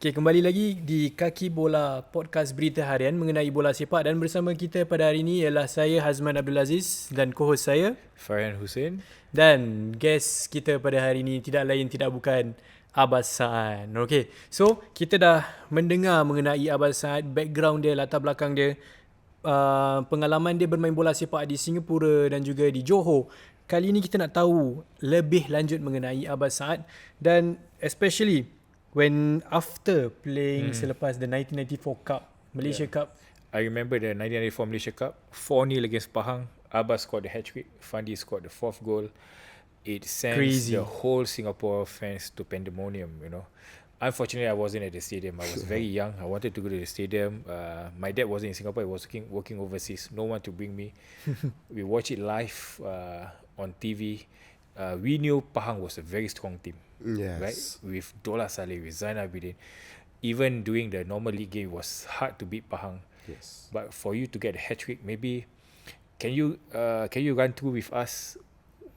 Okay, kembali lagi di Kaki Bola, podcast berita harian mengenai bola sepak, dan bersama kita pada hari ini ialah saya Hazman Abdul Aziz dan co-host saya Farehan Hussein. dan guest kita pada hari ini tidak lain tidak bukan Abbas Saad. Okay, so kita dah mendengar mengenai Abbas Saad, background dia, latar belakang dia, pengalaman dia bermain bola sepak di Singapura dan juga di Johor. Kali ini kita nak tahu lebih lanjut mengenai Abbas Saad, dan especially when after playing selepas the 1994 Cup, Malaysia Cup. I remember the 1994 Malaysia Cup, 4-0 against Pahang. Abbas scored the hat-trick, Fandi scored the 4th goal. It sends Crazy. the whole Singapore fans to pandemonium, Unfortunately, I wasn't at the stadium. I was very young. I wanted to go to the stadium. My dad wasn't in Singapore. He was working overseas. No one to bring me. We watched it live on TV. We knew Pahang was a very strong team. Yes. Right? With Dola Saleh, with Zainal Abidin. Even during the normal league game, it was hard to beat Pahang. Yes. But for you to get a hat-trick, maybe can you run through with us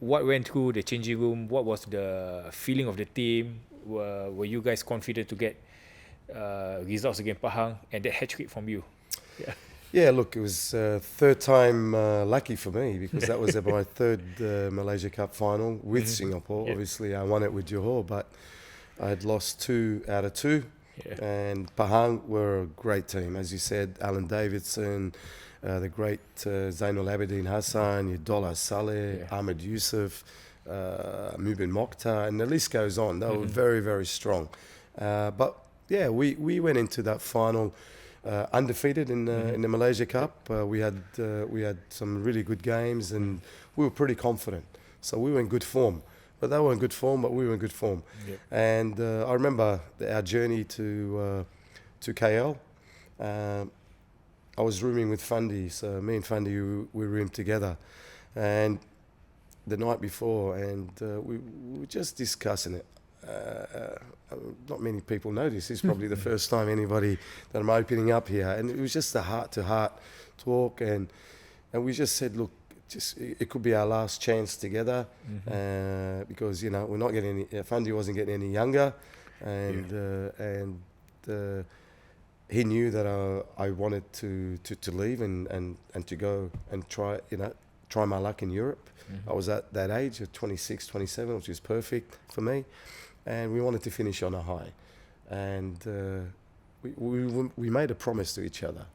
what went through the changing room? What was the feeling of the team? Were you guys confident to get results against Pahang and that hat-trick from you? Yeah, look, it was third time lucky for me because that was my third Malaysia Cup final with Singapore. Yeah. Obviously, I won it with Johor, but I had lost 2 out of 2. Yeah. And Pahang were a great team. As you said, Alan Davidson, the great Zainul Abidin Hassan, Dola Saleh, Ahmed Yusuf, Mubin Mokhtar, and the list goes on. They were very, very strong. But yeah, we went into that final undefeated in the Malaysia Cup. We had some really good games, and we were pretty confident. So we were in good form. But they were in good form, but we were in good form. Yep. And I remember our journey to KL. I was rooming with Fandi, so me and Fandi we roomed together, and the night before, and we were just discussing it. Not many people know this. It's probably the first time anybody that I'm opening up here, and it was just a heart-to-heart talk, and we just said, look, it could be our last chance together, because we're not getting any. Fandi wasn't getting any younger, and he knew that I wanted to leave and to go and try my luck in Europe. I was at that age of 26, 27, which is perfect for me. And we wanted to finish on a high. And we made a promise to each other.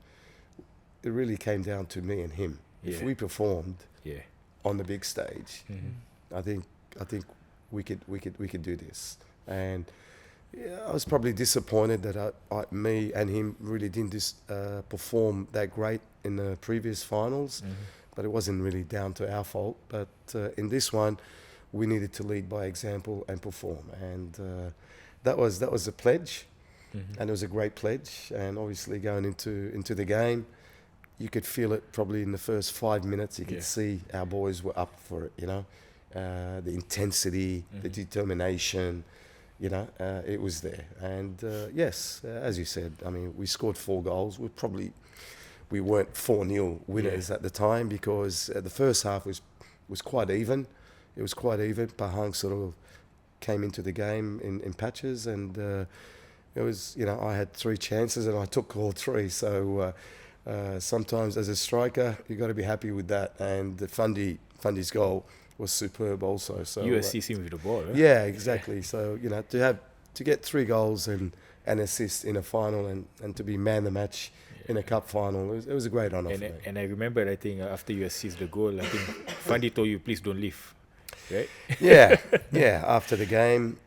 It really came down to me and him. Yeah. If we performed Yeah. on the big stage, I think we could do this. And I was probably disappointed that me and him really didn't perform that great in the previous finals. But it wasn't really down to our fault. But in this one, we needed to lead by example and perform, and that was a pledge, and it was a great pledge. And obviously, going into the game, you could feel it probably in the first 5 minutes. You could see our boys were up for it. The intensity, the determination. It was there. And yes, as you said, I mean, we scored 4 goals. We weren't 4-0 winners at the time, because the first half was quite even. It was quite even. Pahang sort of came into the game in patches, and it was, I had 3 chances and I took all 3. So sometimes as a striker, you've got to be happy with that. And Fundi's goal was superb also. So You assist him with the ball, right? yeah, exactly. So to get 3 goals and an assist in a final, and to be man the match in a cup final, it was a great honour for me. And I remember, I think after you assist the goal, I think Fandi told you, please don't leave, right? Yeah. After the game,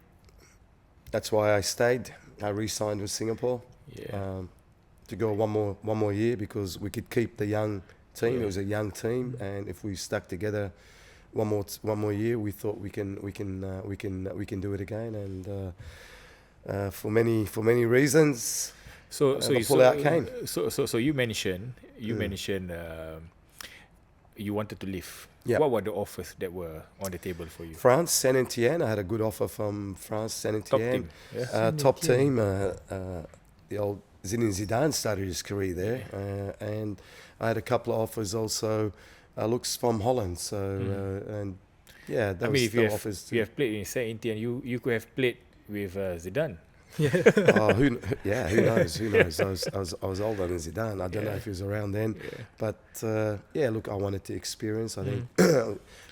that's why I stayed. I re-signed with Singapore to go one more year, because we could keep the young team. Yeah. It was a young team, and if we stuck together one more year, we thought we can do it again. And for many reasons. So the pullout came. So you mentioned you wanted to leave. Yeah. What were the offers that were on the table for you? France, Saint-Etienne. I had a good offer from France, Saint-Etienne. Top team, Top team. The old Zinedine Zidane started his career there. And I had a couple of offers also. Looks from Holland. So, and yeah, that was if still offers. you have played in Saint-Etienne, you could have played with Zidane. Who knows? Who knows? I was older than Zidane. I don't know if he was around then, but look, I wanted to experience. I think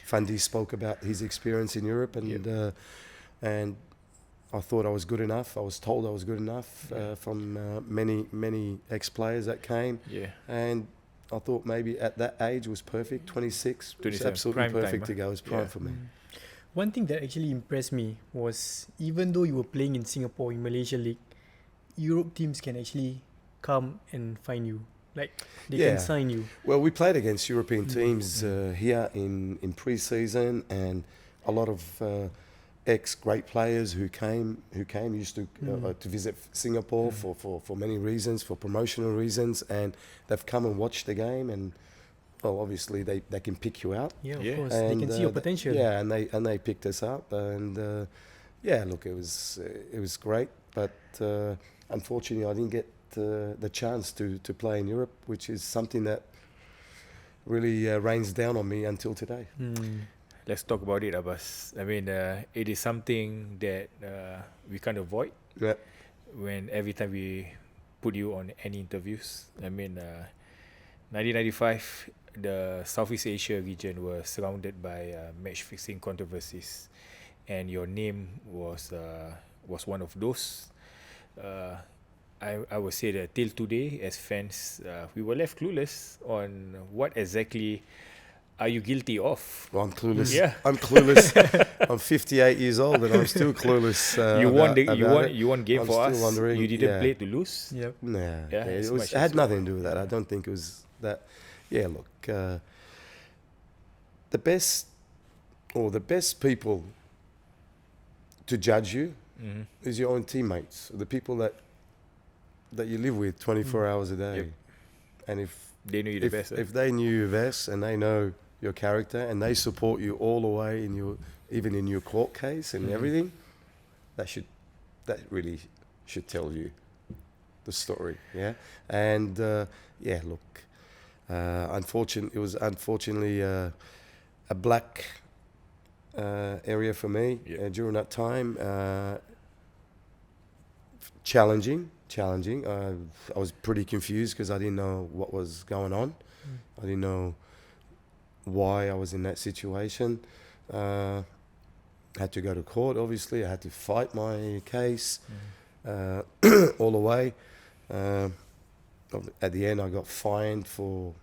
Fandi spoke about his experience in Europe, and I thought I was good enough. I was told I was good enough from many ex-players that came, and I thought maybe at that age was perfect. 26 was absolutely perfect to go. It was prime for me. One thing that actually impressed me was, even though you were playing in Singapore in Malaysia League, Europe teams can actually come and find you. Like, they can sign you. Well, we played against European teams here in pre-season, and a lot of ex-great players who came used to visit Singapore for many reasons, for promotional reasons, and they've come and watched the game, and well, obviously they can pick you out. Yeah, of course. They can see your potential. And they picked us up, and look, it was great, but unfortunately I didn't get the chance to play in Europe, which is something that really rains down on me until today. Let's talk about it, Abbas. I mean, it is something that we can't avoid. When every time we put you on any interviews. I mean, 1995, the Southeast Asia region was surrounded by match-fixing controversies, and your name was one of those. I would say that till today, as fans, we were left clueless on what exactly are you guilty of. Well, I'm clueless. Yeah. I'm clueless. I'm 58 years old and I'm still clueless. You won game for us. Wondering, you didn't play to lose. Yep. Nah, Yeah, it had nothing to do with that. I don't think it was that. Yeah, look, the best people to judge you is your own teammates, the people that you live with 24 hours a day. Yep. And if they knew you the best, if they knew you best and they know your character and they support you all the way even in your court case and everything, that really should tell you the story. Yeah. And look, it was unfortunately a black area for me during that time. Challenging. I was pretty confused because I didn't know what was going on. I didn't know why I was in that situation. I had to go to court, obviously. I had to fight my case all the way. At the end, I got fined for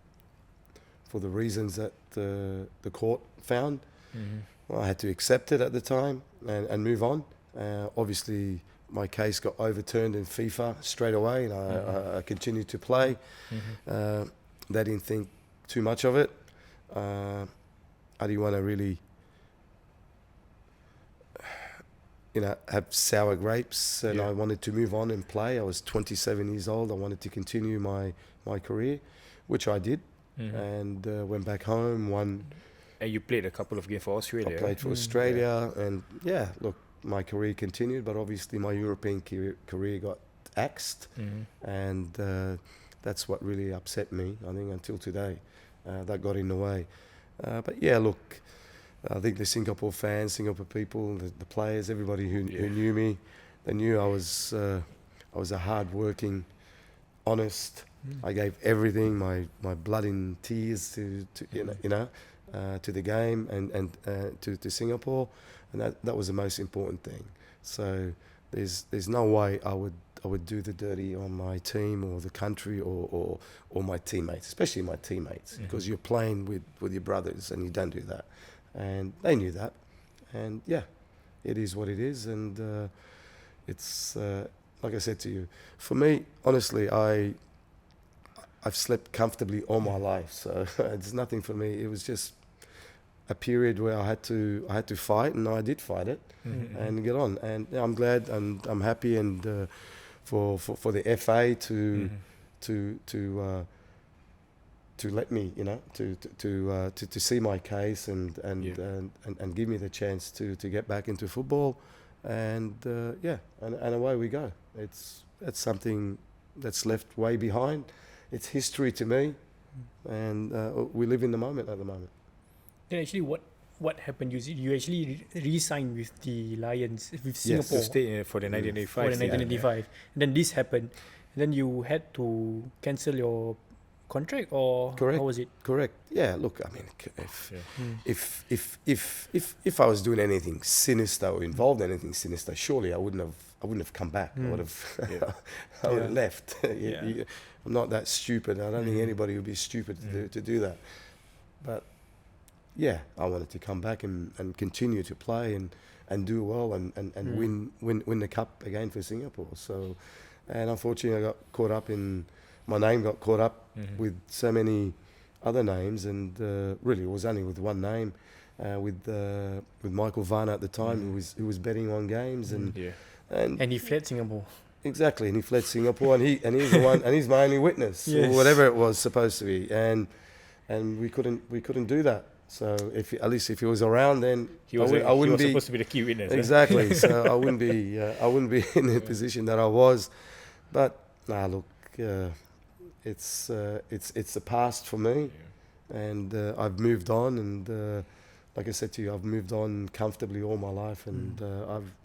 the reasons that the court found. Well, I had to accept it at the time and move on. Obviously, my case got overturned in FIFA straight away, and I continued to play. They didn't think too much of it. I didn't want to really, have sour grapes, and I wanted to move on and play. I was 27 years old. I wanted to continue my career, which I did, and went back home, won. And you played a couple of games for Australia. I played for Australia, and look, my career continued, but obviously my European career got axed, and that's what really upset me, I think, until today. That got in the way. But look, I think the Singapore fans, Singapore people, the players, everybody who knew me, they knew I was a hard-working, honest. I gave everything, my blood and tears to the game and to Singapore. And that was the most important thing. So there's no way I would do the dirty on my team or the country or my teammates, especially my teammates, because you're playing with your brothers and you don't do that. And they knew that. And it is what it is. And it's like I said to you, for me, honestly, I've slept comfortably all my life. So it's nothing for me. It was just a period where I had to fight, and I did fight it and get on. And I'm glad and I'm happy, and for the FA to let me, to see my case and give me the chance to get back into football, and away we go. It's something that's left way behind. It's history to me, and we live in the moment at the moment. Then actually, what what happened? You actually re-signed with the Lions, with Yes. Singapore To stay for the 1985. for the season, 1985. And then this happened. And then you had to cancel your contract, or Correct. how was it? Correct. Yeah. Look, I mean, Yeah. if I was doing anything sinister or involved in anything sinister, surely I wouldn't have come back. I would have Yeah. I would have Yeah. left. I'm not that stupid. I don't think anybody would be stupid to do that. But yeah, I wanted to come back and continue to play and do well and win the cup again for Singapore. So, and unfortunately, I got caught up in my name got caught up with so many other names, and really it was only with one name, with Michael Varner at the time, who was betting on games and And he fled Singapore. exactly, and he fled Singapore, and he's the one, and he's my only witness, Yes. or whatever it was supposed to be, and we couldn't do that. So at least if he was around, then He was, I wouldn't be supposed to be the key witness. exactly. So I wouldn't be in the position that I was. But look, it's the past for me, and I've moved on, and like I said to you, I've moved on comfortably all my life, and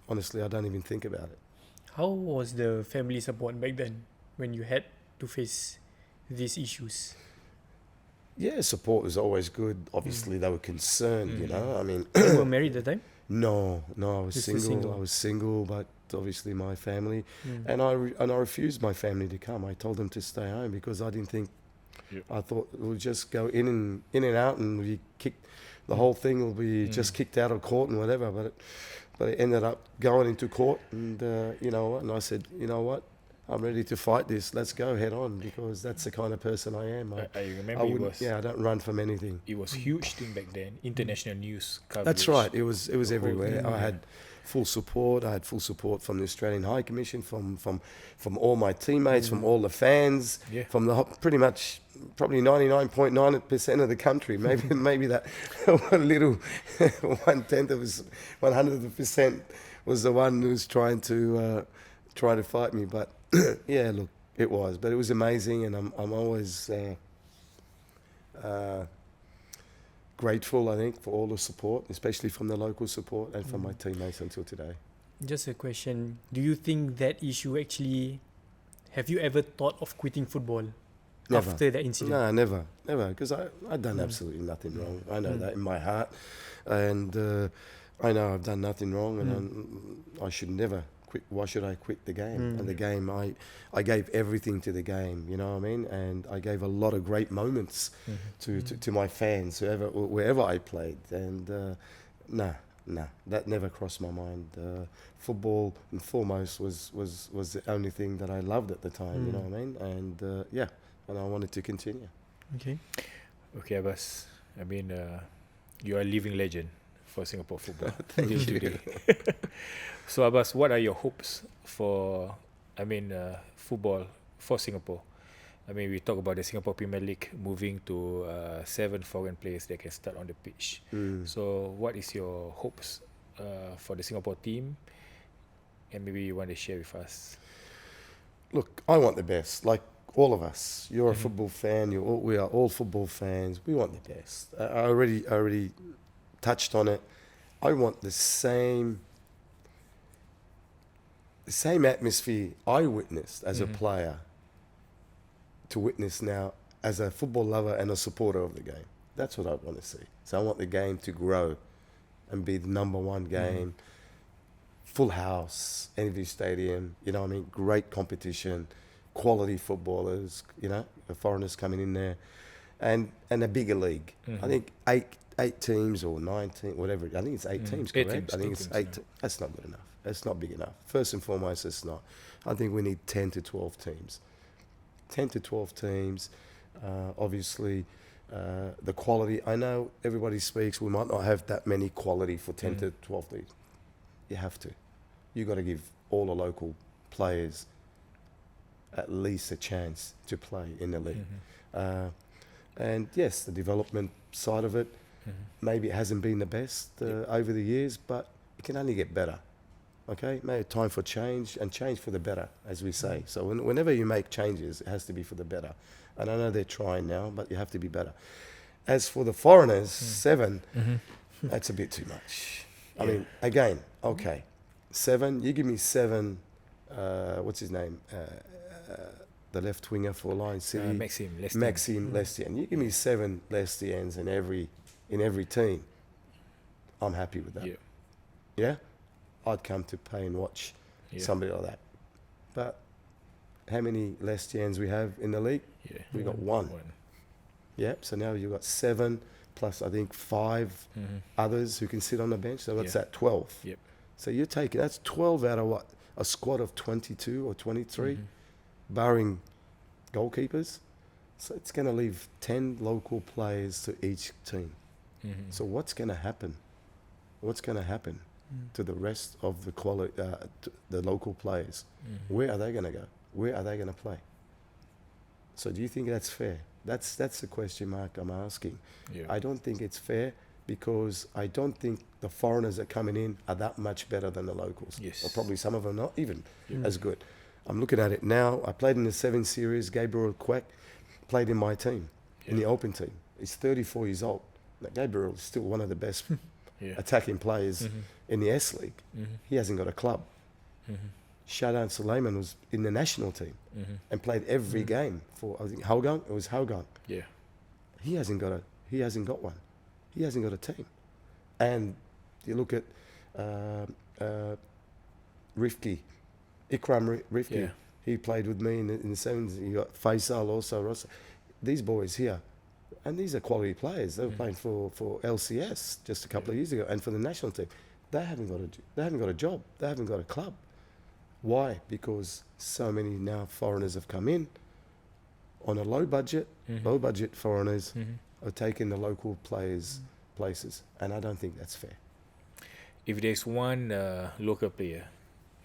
honestly I don't even think about it. How was the family support back then when you had to face these issues? Yeah, support was always good. Obviously, they were concerned. You know, I mean, You were married at the time? no, I was Just single. single. I was single, but obviously my family, and I refused my family to come. I told them to stay home because I didn't think. Yep. I thought we'll just go in and out, and we kick. The whole thing will be just kicked out of court and whatever. But it ended up going into court, and you know what? And I said, you know what? I'm ready to fight this. Let's go head on, because that's the kind of person I am. I remember I it wouldn't. was Yeah, I don't run from anything. it was huge thing back then. International news coverage. That's right. It was whole everywhere. thing, I had full support. I had full support from the Australian High Commission, from all my teammates, from all the fans, Yeah. from pretty much probably 99.9% of the country. Maybe that one little 1/10 of 100% was the one who was trying to fight me. But yeah, look, it was amazing, and I'm always grateful, I think, for all the support, especially from the local support and from my teammates until today. Just a question. Do you think that issue actually... Have you ever thought of quitting football Never. after that incident? No, never, because I've done absolutely nothing wrong. I know that in my heart, and I know I've done nothing wrong, and I should never quit. Why should I quit the game? And the game, I gave everything to the game. You know what I mean? And I gave a lot of great moments to my fans, wherever I played. And nah, that never crossed my mind. Football and foremost was the only thing that I loved at the time. You know what I mean? And yeah. And I wanted to continue. Okay. Okay, Abbas. I mean, you are a living legend for Singapore football. Thank till you. today. So, Abbas, what are your hopes for, football for Singapore? I mean, we talk about the Singapore Premier League moving to 7 foreign players that can start on the pitch. So, what is your hopes for the Singapore team? And maybe you want to share with us. Look, I want the best. Like all of us, you're a football fan. We are all football fans. We want the best. I already touched on it. I want the same atmosphere I witnessed as a player to witness now as a football lover and a supporter of the game. That's what I want to see. So I want the game to grow and be the number one game. Full house, Envy Stadium. You know what I mean? Great competition. Quality footballers, you know, the foreigners coming in there, and a bigger league. I think eight teams or 19, whatever. I think it's 8 teams, correct? Teams, I think 8 it's teams, 8. That's not good enough. That's not big enough. First and foremost, it's not. I think we need 10 to 12 teams. 10 to 12 teams. Obviously, the quality. I know everybody speaks. We might not have that many quality for 10 to 12 teams. You have to. You got to give all the local players at least a chance to play in the league. And yes, the development side of it, maybe it hasn't been the best over the years, but it can only get better. Okay, maybe time for change, and change for the better, as we say. So whenever you make changes, it has to be for the better. And I know they're trying now, but you have to be better. As for the foreigners, 7, That's a bit too much. I mean, again, okay, 7. You give me 7. What's his name? The left winger for Lion City. Maxime Lestienne. You give me 7 Lestiennes in every team. I'm happy with that. Yeah? I'd come to pay and watch somebody like that. But how many Lestiennes we have in the league? We got 1. Yep. So now you've got 7 plus I think 5 others who can sit on the bench. So what's that? 12. Yep. So you're taking, that's 12 out of what? A squad of 22 or 23, barring goalkeepers. So it's going to leave 10 local players to each team. So what's going to happen? What's going to happen to the rest of the the local players? Where are they going to go? Where are they going to play? So do you think that's fair? That's the question mark I'm asking. I don't think it's fair because I don't think the foreigners that are coming in are that much better than the locals. Or probably some of them not even as good. I'm looking at it now. I played in the 7 series. Gabriel Quack played in my team, in the open team. He's 34 years old. Now, Gabriel is still one of the best attacking players in the S League. He hasn't got a club. Shadan Suleiman was in the national team and played every game for, I think, Hougang. It was Hougang. He hasn't got one. He hasn't got a team. And you look at Rifki, Ikram Rifki. He played with me in the 70s. You got Faisal also, Rossa. These boys here, and these are quality players. They were playing for LCS just a couple of years ago, and for the national team. They haven't got a job. They haven't got a club. Why? Because so many now foreigners have come in on a low budget foreigners are taking the local players' places, and I don't think that's fair. If there's one local player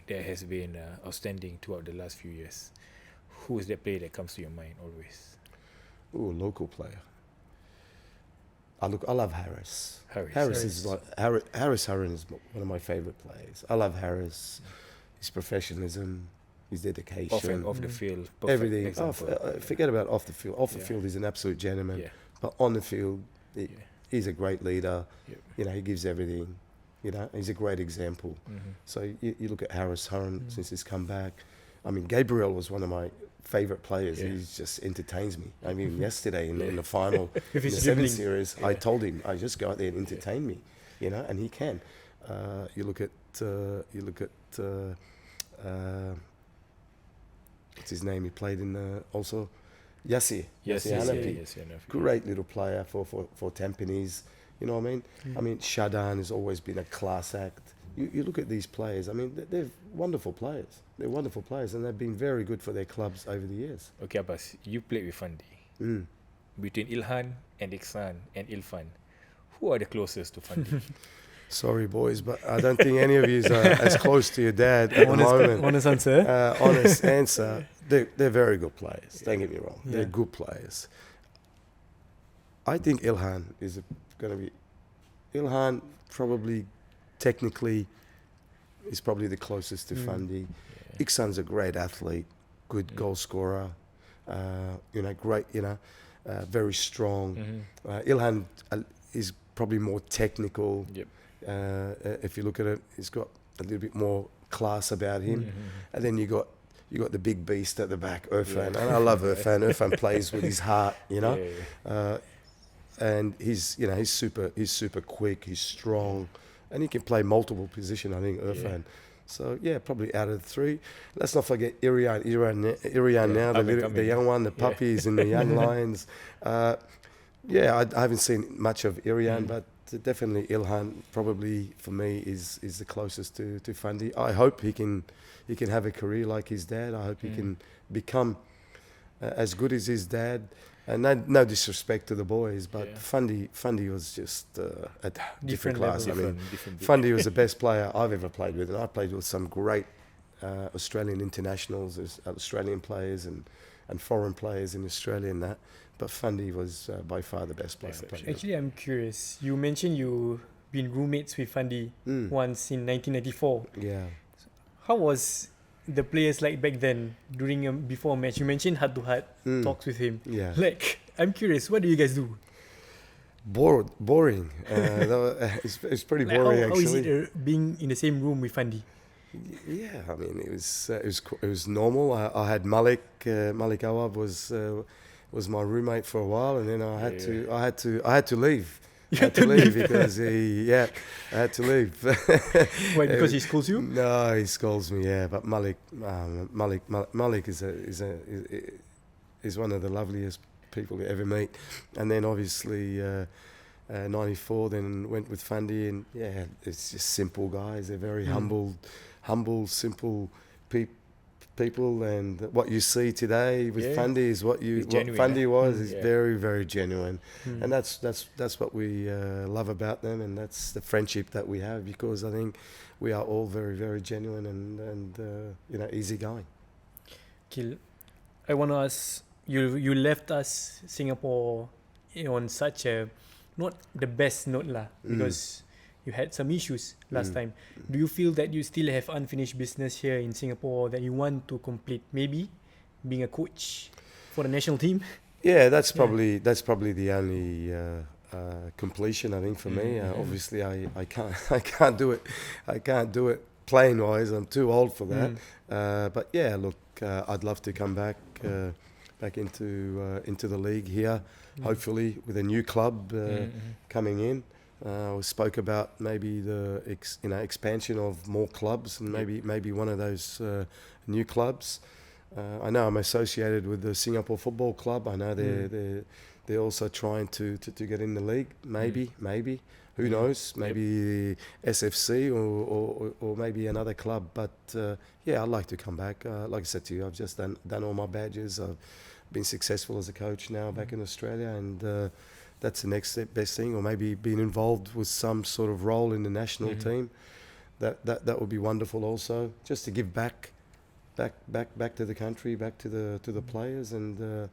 that has been outstanding throughout the last few years, who is that player that comes to your mind always? Ooh, local player. I love Harris. Harris is Harris is one of my favourite players. I love Harris. His professionalism, his dedication. Off the field. Everything. Forget about off the field. Off the field, he's an absolute gentleman. But on the field, he's a great leader. You know, he gives everything. You know, he's a great example. So you look at Harris since he's come back. I mean, Gabriel was one of my favourite players. He just entertains me. I mean, yesterday in the final, in the 7 series, I told him, I just go out there and entertain me. You know, and he can. You look at what's his name? He played in also Yassi Hanafi. Great little player for Tampines. You know what I mean? I mean, Shadan has always been a class act. You look at these players. I mean, they're wonderful players. They're wonderful players, and they've been very good for their clubs over the years. Okay, Abbas, you played with Fandi. Between Ilhan and Iksan and Ilfan, who are the closest to Fandi? Sorry, boys, but I don't think any of you are as close to your dad at the moment. Honest answer. Honest answer. They're very good players. Don't get me wrong. They're good players. I think Ilhan is going to be... Ilhan probably, technically, is probably the closest to Fandi. Iksan's a great athlete, good goal scorer. Great, very strong. Ilhan is probably more technical. If you look at it, he's got a little bit more class about him. And then you got the big beast at the back, Irfan. And I love Irfan. Irfan plays with his heart, and he's super quick, he's strong, and he can play multiple positions, I think, Irfan. So probably out of the 3. Let's not forget Irian now, the young one, the puppies and the young lions. I haven't seen much of Irian, but definitely Ilhan probably for me is the closest to Fandi. I hope he can have a career like his dad. I hope he can become as good as his dad. And no disrespect to the boys, but Fandi was just a different class. Level. I mean, Fandi was the best player I've ever played with, and I played with some great Australian internationals, Australian players and foreign players in Australia and that. But Fandi was by far the best player I played with. Actually, I'm curious. You mentioned you've been roommates with Fandi once in 1994. Yeah. How was the players like back then before a match? You mentioned heart-to-heart talks with him. Yeah. Like, I'm curious, what do you guys do? Boring. It's pretty Like boring how is actually. it being in the same room with Fandi? Yeah, I mean it was normal. I had Malek Awab was my roommate for a while, and then I had to leave. I had to leave because I had to leave. Why? Because he schools you? No, he scolds me. Yeah, but Malek is one of the loveliest people you ever meet. And then obviously 94, then went with Fandi, and yeah, it's just simple guys. They're very humble, simple people, and what you see today with Fandi is what Fandi was is very, very genuine, and that's what we love about them, and that's the friendship that we have, because I think we are all very, very genuine and easygoing. Kil, I want to ask you left us Singapore on such a not the best note lah, because you had some issues last time. Do you feel that you still have unfinished business here in Singapore that you want to complete? Maybe being a coach for the national team? Yeah, that's probably the only completion, I think, for me. Obviously, I can't do it. I can't do it playing wise. I'm too old for that. But yeah, look, I'd love to come back into the league here. Hopefully, with a new club coming in. We spoke about maybe the expansion of more clubs, and maybe one of those new clubs. I know I'm associated with the Singapore Football Club. I know they're also trying to get in the league. Maybe who knows? Maybe SFC or maybe another club. But yeah, I'd like to come back. Like I said to you, I've just done all my badges. I've been successful as a coach now back in Australia, and that's the next best thing. Or maybe being involved with some sort of role in the national team. That would be wonderful also, just to give back to the country, back to the players, and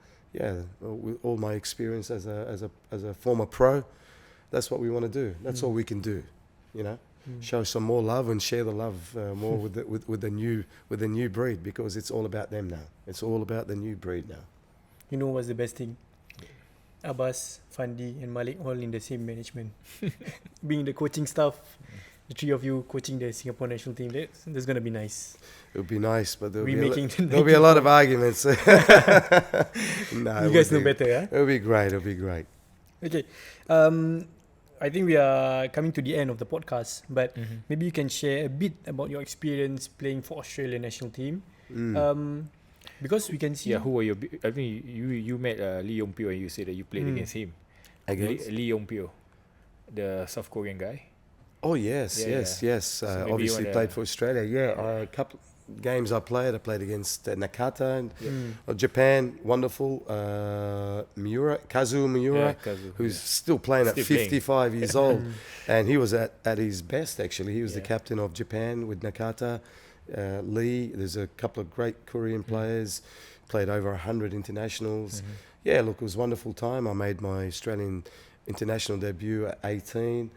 with all my experience as a former pro, that's what we want to do. That's all we can do, show some more love and share the love more with the new breed, because it's all about them now. It's all about the new breed now. You know what's the best thing? Abbas, Fandi and Malek all in the same management. Being the coaching staff, the three of you coaching the Singapore national team, that's going to be nice. It would be nice, but there'll Remaking be a lot of arguments. No, you guys know better, huh? It'll be great. Okay. I think we are coming to the end of the podcast, but maybe you can share a bit about your experience playing for Australian national team. Because we can see... Yeah, who were your... I think you met Lee Yong Pyo, and you said that you played against him. Against? Lee Yong Pyo, the South Korean guy. Oh, yes. So obviously played for Australia. Yeah, a couple games I played against Nakata and Japan. Wonderful. Kazuo Miura, who's still playing at 55 years old. And he was at his best, actually. He was the captain of Japan with Nakata. Lee, there's a couple of great Korean players, played over 100 internationals. Yeah, look, it was a wonderful time. I made my Australian international debut at 18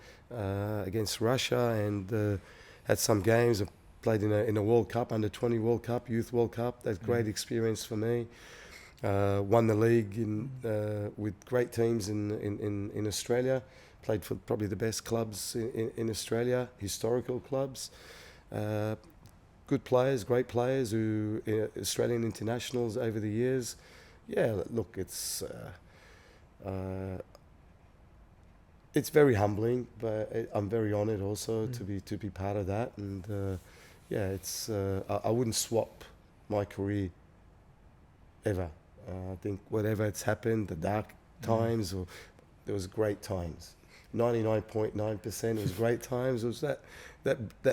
against Russia, and had some games. I played in a World Cup, under 20 World Cup, Youth World Cup. That's great experience for me. Won the league with great teams in Australia. Played for probably the best clubs in Australia, historical clubs. Good players, great players, who Australian internationals over the years. Yeah, look, it's very humbling, but I'm very honoured also to be part of that. And it's I wouldn't swap my career ever. I think whatever it's happened, the dark times, or there was great times. 99.9% was great times. It was that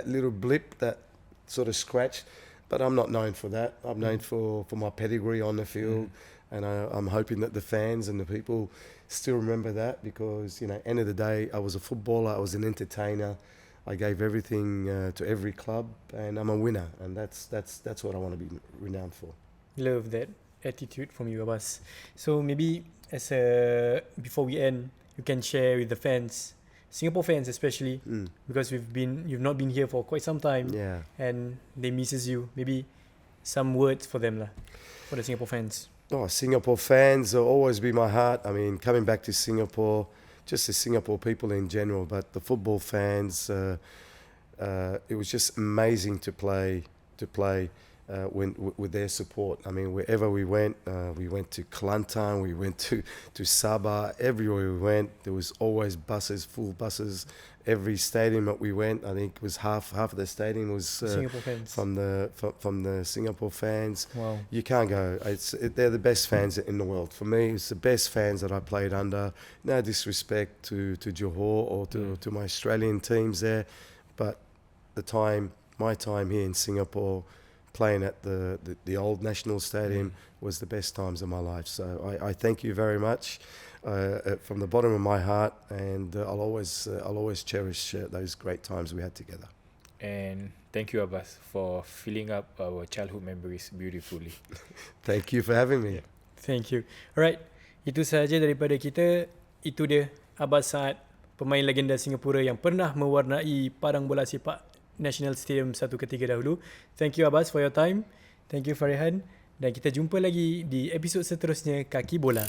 little blip, that sort of scratch, but I'm not known for that. I'm known for my pedigree on the field, and I'm hoping that the fans and the people still remember that, because end of the day, I was a footballer, I was an entertainer, I gave everything to every club, and I'm a winner, and that's what I want to be renowned for. Love that attitude from you, Abbas. So maybe before we end, you can share with the fans, Singapore fans especially, because you've not been here for quite some time, and they misses you. Maybe some words for them for the Singapore fans. Singapore fans will always be my heart. I mean, coming back to Singapore, just the Singapore people in general, but the football fans. It was just amazing to play with their support. I mean, wherever we went to Kelantan, we went to Sabah. Everywhere we went, there was always buses, full buses. Every stadium that we went, I think it was half of the stadium was Singapore fans. from the Singapore fans. Wow. You can't go. They're the best fans in the world. For me, it's the best fans that I played under. No disrespect to Johor or to my Australian teams there, but my time here in Singapore, playing at the old National Stadium was the best times of my life. So I thank you very much from the bottom of my heart, and I'll always cherish those great times we had together. And thank you, Abbas, for filling up our childhood memories beautifully. Thank you for having me. Thank you. Alright, itu sahaja daripada kita. Itu dia Abbas Saad, pemain legenda Singapura yang pernah mewarnai padang bola sepak National Stadium satu ketika dahulu. Thank you Abbas for your time. Thank you Farehan. Dan kita jumpa lagi di episod seterusnya Kaki Bola.